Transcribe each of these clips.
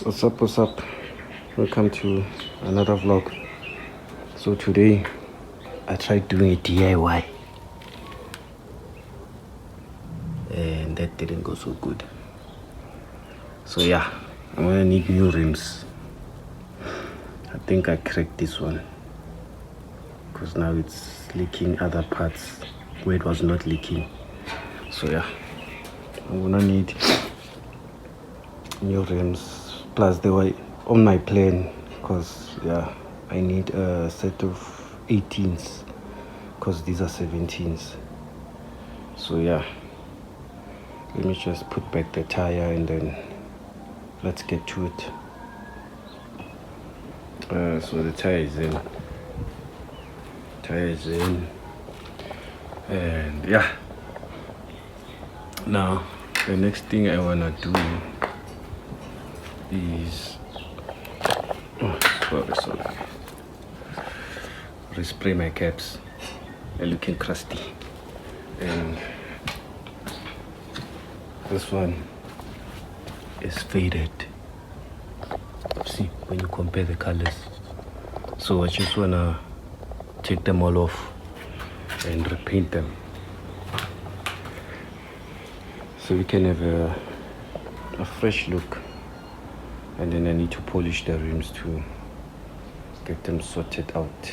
What's up? Welcome to another vlog. So today I tried doing a DIY and that didn't go so good. So yeah, I'm gonna need new rims. I think I cracked this one because now it's leaking other parts where it was not leaking. So yeah, I'm gonna need new rims. Plus they were on my plan because yeah, I need a set of 18s because these are 17s. So yeah, let me just put back the tire and then let's get to it. So the tire is in, and yeah, now the next thing I wanna do is sorry, respray my caps. They're looking crusty, and this one is faded. See, when you compare the colors, so I just wanna take them all off and repaint them so we can have a fresh look. And then I need to polish the rims to get them sorted out.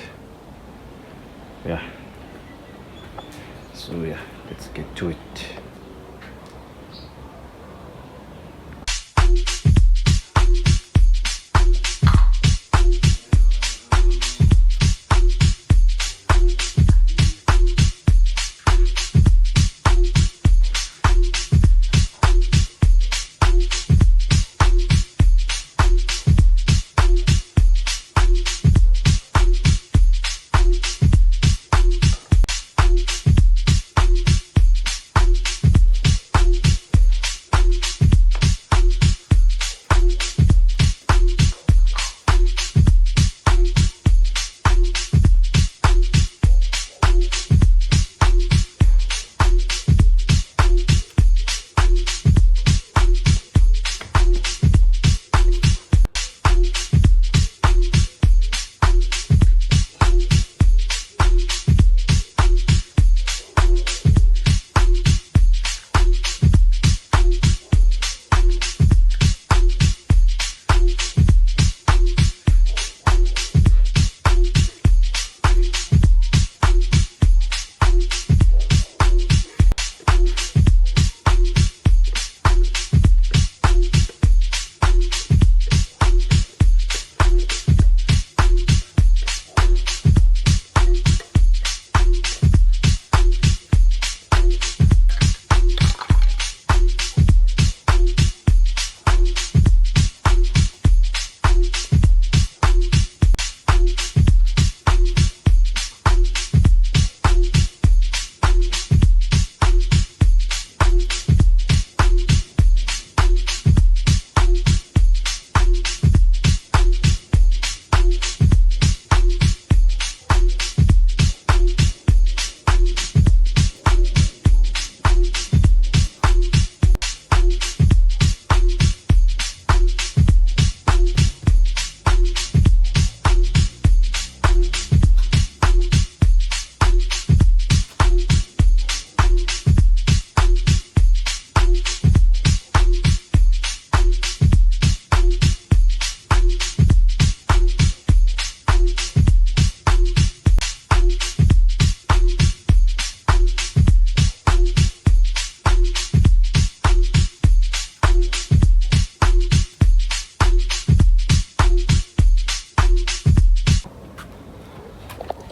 Yeah, so yeah, let's get to it.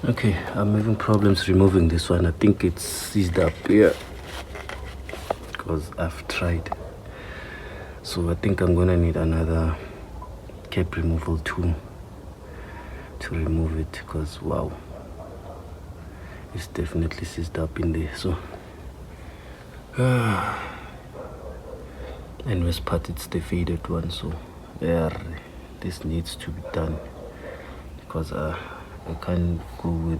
Okay, I'm having problems removing this one. I think it's seized up here because I've tried. So I think I'm gonna need another cap removal tool to remove it because wow, it's definitely seized up in there. So and worst part, it's the faded one. So yeah, this needs to be done because I can't go with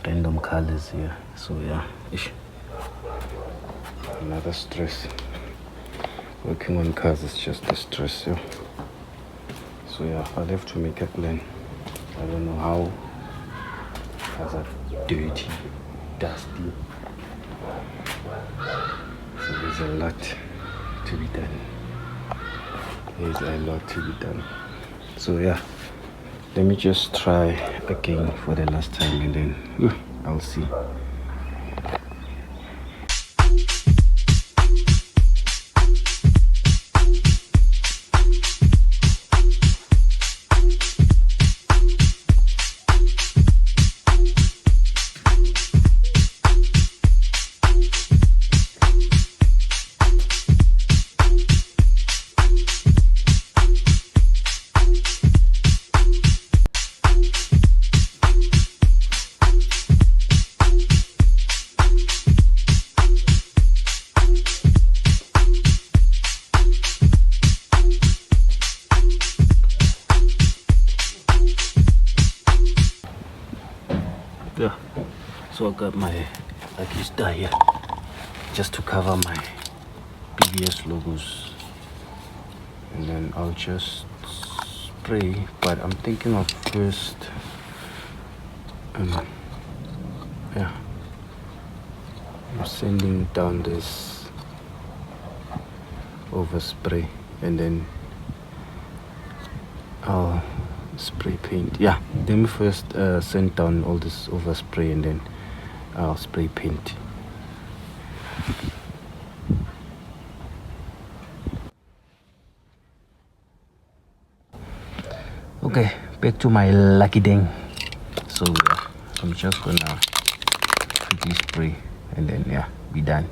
random colors here. So yeah, another stress. Working on cars is just a stress. Yeah. So yeah, I'll have to make a plan. I don't know how. Cars are dirty, dusty. So there's a lot to be done. There's a lot to be done. So yeah, let me just try again for the last time and then I'll see. Yeah, so I got my lucky star here just to cover my PBS logos, and then I'll just spray, but I'm thinking of first yeah, I'm sending down this overspray and then I'll spray paint. Yeah, let me first send down all this overspray and then I'll spray paint. Okay, back to my lucky dang. So yeah, I'm just gonna quickly spray and then yeah, be done.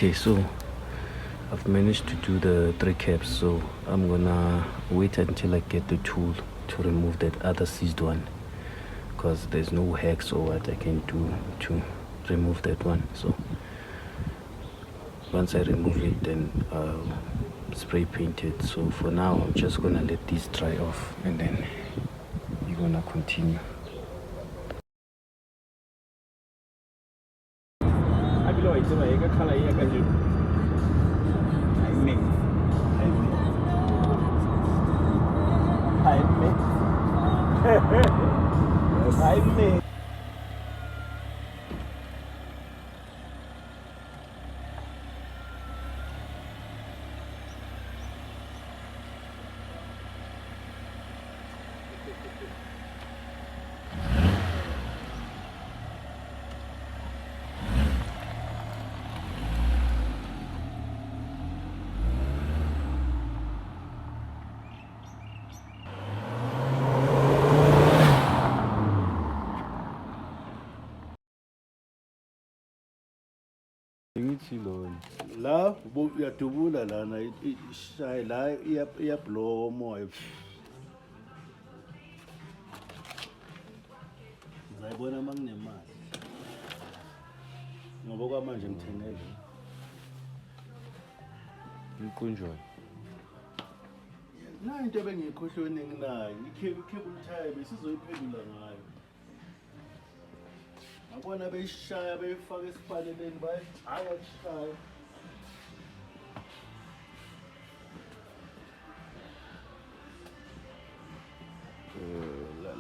Okay, so I've managed to do the 3 caps, so I'm gonna wait until I get the tool to remove that other seized one, because there's no hex or what I can do to remove that one. So once I remove it, then I'll spray paint it. So for now I'm just gonna let these dry off and then we're gonna continue. La uyadubula lana ishaye la iyablowa umoya. Ngizayibona uma kunemali. Ngoba kwamanje ngithengele. Inkunjwa. Na into ebengiyikhohlwe nginayo, i-cable tie besizoyiphendula ngayo. Ngabona beyishaya beyifaka esipaleleni baye ayashaya. La.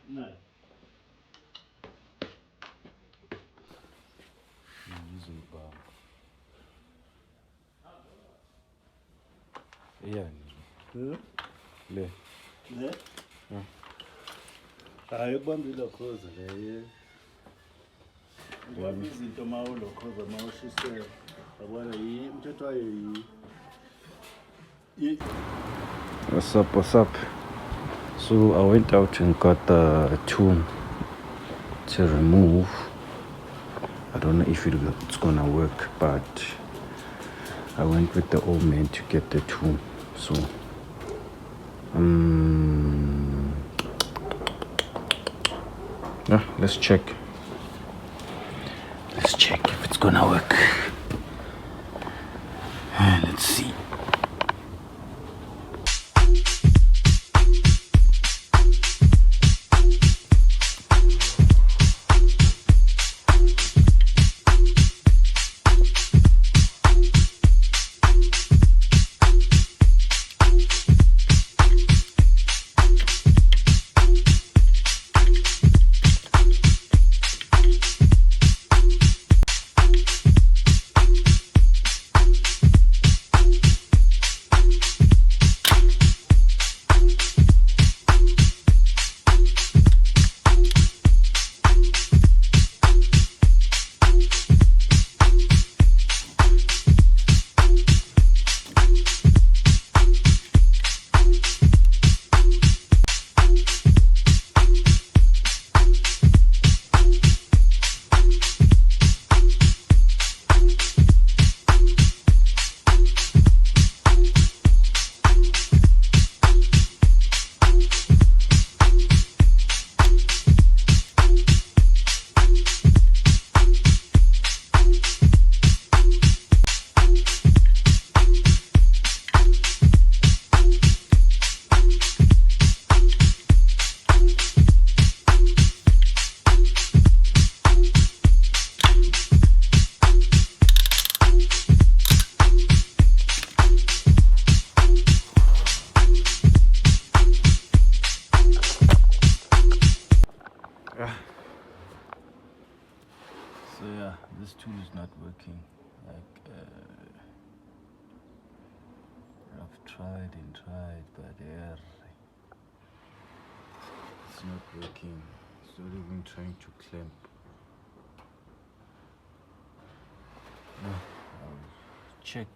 No. Using bar. Yeah. Le. Ne? Hayi ukubamba ilokhoza le. Ubamba izinto mawulokhoza mawushisela. Yabona umthetho wayo What's up? So I went out and got the tool to remove. I don't know if it's gonna work, but I went with the old man to get the tool. So yeah, let's check if it's gonna work. Let's see. So yeah, this tool is not working. Like I've tried and tried, but yeah, it's not working. It's not even trying to clamp. check